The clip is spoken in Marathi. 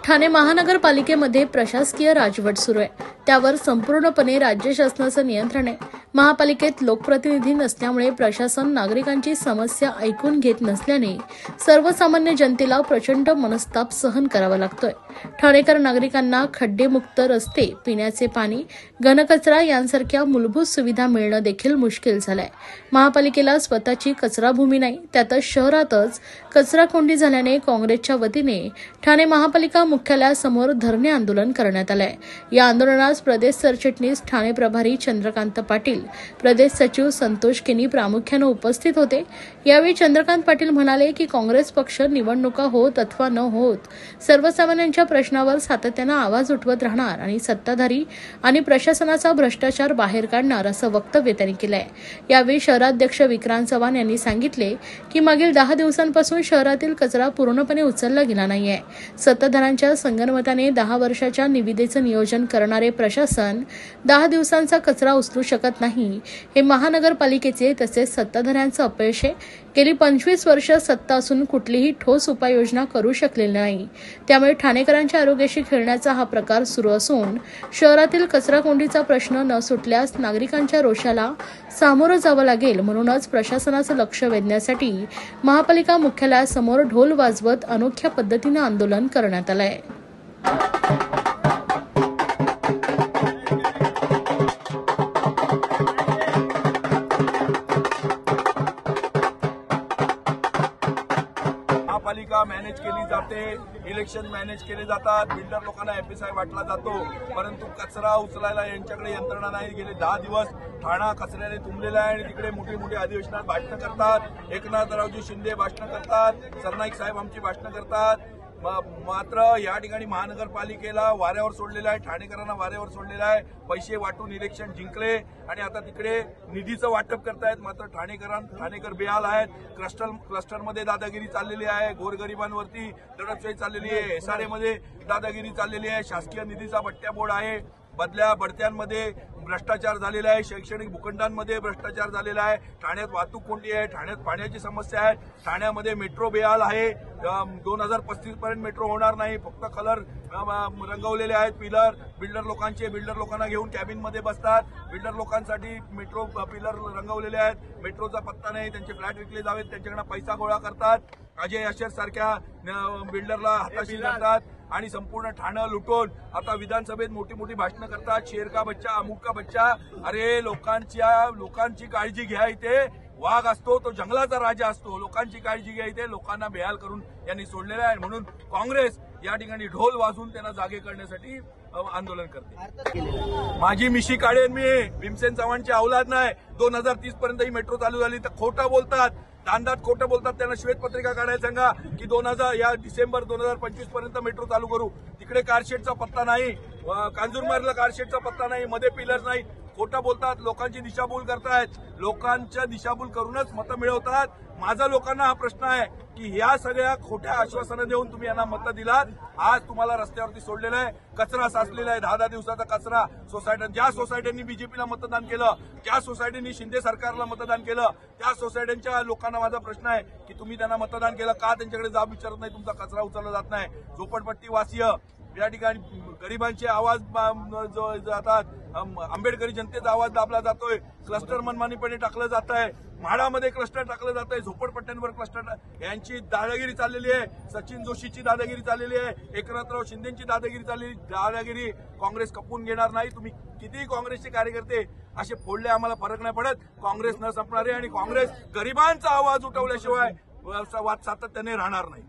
ठाणे महानगरपालिकेमध्ये प्रशासकीय राजवट सुरू आहे। त्यावर संपूर्णपणे राज्य शासनाचं नियंत्रण आहे। महापालिकेत लोकप्रतिनिधी नसल्यामुळे प्रशासन नागरिकांची समस्या ऐकून घेत नसल्याने सर्वसामान्य जनतेला प्रचंड मनस्ताप सहन करावा लागतोय। ठाणेकर नागरिकांना खड्डेमुक्त रस्ते, पिण्याचे पाणी, घनकचरा यांसारख्या मूलभूत सुविधा मिळणं देखील मुश्किल झालंय। महापालिकेला स्वतःची कचराभूमी नाही, त्यातच शहरातच कचराकोंडी झाल्याने काँग्रेसच्या वतीने ठाणे महापालिका मुख्यालयासमोर धरणे आंदोलन करण्यात आलंय। या आंदोलनास प्रदेश सरचिटणीस ठाणे प्रभारी चंद्रकांत पाटील, प्रदेश सचिव संतोष केनी प्रामुख्याने उपस्थित होते। यावेळी चंद्रकांत पाटील म्हणाले की काँग्रेस पक्ष निवडणुका होत अथवा न होत सर्वसामान्यांच्या प्रश्नावर सातत्याने आवाज उठवत राहणार आणि सत्ताधारी आणि प्रशासनाचा भ्रष्टाचार बाहेर काढणार असं वक्तव्य त्यांनी केलंय। यावेळी शहराध्यक्ष विक्रांत चव्हाण यांनी सांगितले की मागील 10 दिवसांपासून शहरातील कचरा पूर्णपणे उचलला गेला नाहीये। सत्ताधाऱ्यांच्या संगनमताने 10 वर्षाच्या निविदेचं नियोजन करणारे प्रशासन 10 दिवसांचा कचरा उचलू शकत नाही, हे महानगरपालिकेचे तसेच सत्ताधाऱ्यांचं अपयश आहे। गेली 25 वर्ष सत्ता असून कुठलीही ठोस उपाययोजना करू शकलेली नाही। त्यामुळे ठाणेकरांच्या आरोग्याशी खेळण्याचा हा प्रकार सुरू असून शहरातील कचराकोंडीचा प्रश्न न सुटल्यास नागरिकांच्या रोषाला सामोरं जावं लागेल। म्हणूनच प्रशासनाचं लक्ष वेधण्यासाठी महापालिका मुख्यालयासमोर ढोल वाजवत अनोख्या पद्धतीने आंदोलन करण्यात आलंय। महापालिका मॅनेज केली जाते, इलेक्शन मॅनेज केले जातात, बिल्डर लोकांना एफएसआय वाटला जातो, परंतु कचरा उचलायला यांच्याकडे यंत्रणा नाही। गेले 10 दिवस ठाणा कचऱ्याने तुंबलेला आहे आणि तिकडे मोठे मोठे अधिवेशनात भाषणं करतात, एकनाथरावजी शिंदे भाषणं करतात, सरनाईक साहेब आमची भाषणं करतात। मात्र या ठिकाणी महानगरपालिकेला वाऱ्यावर सोडलेलं आहे, ठाणेकरांना वाऱ्यावर सोडलेलं आहे। पैसे वाटून इलेक्शन जिंकले आणि आता तिकडे निधीचं वाटप करतायत, मात्र ठाणेकर बेहाल आहेत। क्लस्टरमध्ये दादागिरी चाललेली आहे, गोरगरिबांवरती दडपशाही चाललेली आहे, एसआरए मध्ये दादागिरी चाललेली आहे, शासकीय निधीचा बट्ट्याबोळ आहे, बढत्यांमध्ये भ्रष्टाचार झालेला आहे, शैक्षणिक भूखंडांमध्ये भ्रष्टाचार झालेला आहे, ठाण्यात वाहतूक कोंडी आहे, ठाण्यात पाण्याची समस्या आहे, ठाण्यामध्ये मेट्रो बेहाल आहे। 2035 पर्यंत मेट्रो होणार नाही, फक्त कलर रंगवलेले आहेत पिलर बिल्डर लोकांना घेऊन कॅबिनमध्ये बसतात, बिल्डर लोकांसाठी मेट्रो पिलर रंगवलेले आहेत, मेट्रोचा पत्ता नाही, त्यांचे फ्लॅट विकले जावेत, त्यांच्याकडे पैसा गोळा करतात, अजय अशर सारख्या बिल्डरला हाताशी धरतात आणि संपूर्ण ठाणं लुटून आता विधानसभेत मोठी मोठी भाषणं करतात, शेर का बच्चा, अमुक का बच्चा। अरे लोकांची काळजी घ्या, इथे वाघ असतो तो जंगलाचा राजा असतो, लोकांची काळजी घ्या, इथे लोकांना बेहाल करून यांनी सोडलेलं आहे। म्हणून काँग्रेस या ठिकाणी ढोल वाजवून त्यांना जागे करण्यासाठी आंदोलन करते। माझी मिशी काढेन मी, भीमसेन चव्हाणची औलाद नाही। 2030 पर्यंत ही मेट्रो चालू झाली तर खोटं बोलतात, दांडात खोटं बोलतात। त्यांना श्वेतपत्रिका काढायला सांगा की 2000 2025 पर्यंत मेट्रो चालू करू। तिकडे कारशेडचा पत्ता नाही, कांजूरमार्गला कारशेडचा पत्ता नाही, मध्ये पिलर नाही, खोटं बोलतात, लोकांची दिशाभूल करतायत, लोकांच्या दिशाभूल करूनच मतं मिळवतात। माझा लोकांना हा प्रश्न आहे की ह्या सगळ्या खोट्या आश्वासनं देऊन तुम्ही यांना मतं दिलात, आज तुम्हाला रस्त्यावरती सोडलेलं आहे, कचरा साचलेला आहे, 10 दिवसाचा कचरा ज्या सोसायट्यांनी बीजेपीला मतदान केलं, ज्या सोसायटींनी शिंदे सरकारला मतदान केलं, त्या सोसायट्यांच्या लोकांना माझा प्रश्न आहे की तुम्ही त्यांना मतदान केलं का, त्यांच्याकडे जाब विचारत नाही, तुमचा कचरा उचलला जात नाही। झोपडपट्टी वासीय या ठिकाणी गरिबांचे आवाज जातात, आंबेडकरी जनतेचा आवाज दाबला जातोय, क्लस्टर मनमानीपणे टाकलं जात आहे, म्हाडामध्ये क्लस्टर टाकलं जात आहे, झोपडपट्ट्यांवर क्लस्टर, यांची दादागिरी चाललेली आहे, सचिन जोशीची दादागिरी चाललेली आहे, एकनाथराव शिंदेची दादागिरी काँग्रेस कपून घेणार नाही। तुम्ही किती काँग्रेसचे कार्यकर्ते असे फोडले आम्हाला फरक नाही पडत, काँग्रेस न संपणार आहे आणि काँग्रेस गरिबांचा आवाज उठवल्याशिवाय सातत्याने राहणार नाही।